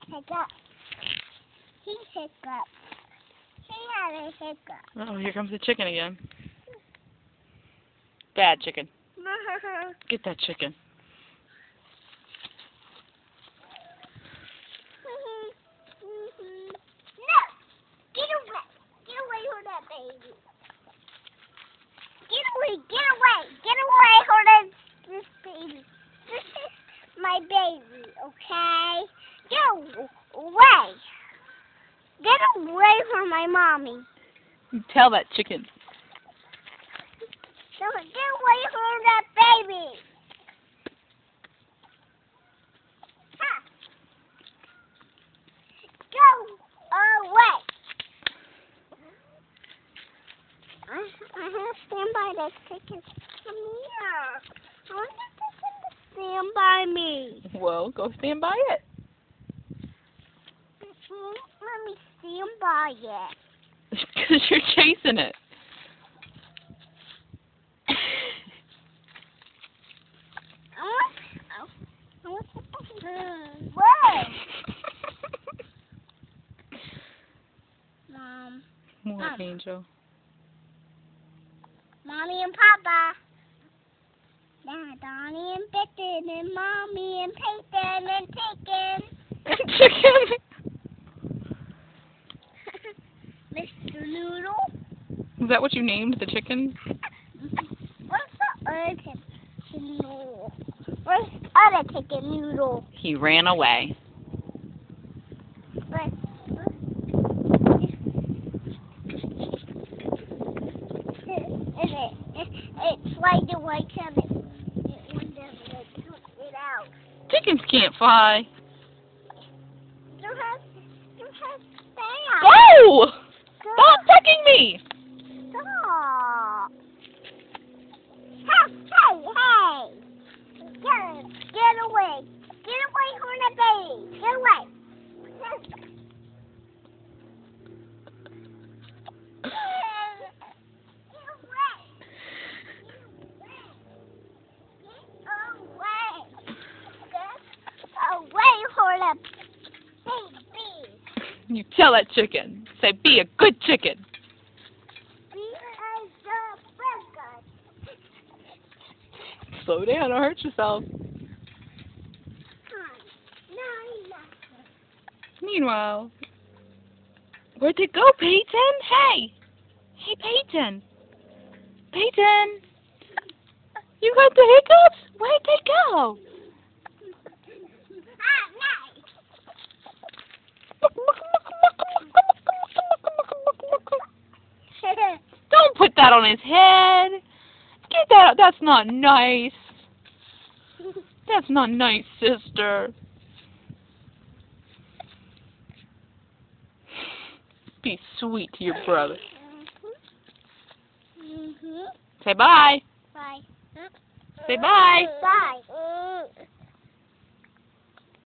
Hiccup. He hiccup. He had a hiccup. Oh, here comes the chicken again. Bad chicken. Get that chicken. No! Get away! Get away from that baby! Get away! Get away! Get away from this baby! This is my baby, okay? Get away! Get away from my mommy! You tell that chicken. Get away from that baby! Ha! Go away! I have to stand by this chicken. Come here. I want this chicken to stand by me. Well, go stand by it. Let me stand by it. Because you're chasing it. I want Whoa! Mom. What, Angel? Mommy and Papa. Dad, Donnie and Bitten and Mommy and Peyton and Chicken. Chicken? Mr. Noodle. Is that what you named the chicken? Where's the other chicken noodle? Where's the other chicken noodle? He ran away. It's like the white cabin. It took it out. Chickens can't fly. You have stand. Oh! Stop pecking me! Stop. Hey! Get away. Get away from the baby. Get away. You tell that chicken. Say, be a good chicken. Slow down, don't hurt yourself. Meanwhile, where'd it go, Peyton? Hey! Hey, Peyton! Peyton! You got the hiccups? Where'd they go? Don't put that on his head. Get that out. That's not nice. That's not nice, sister. Be sweet to your brother. Say bye. Bye. Say bye. Bye.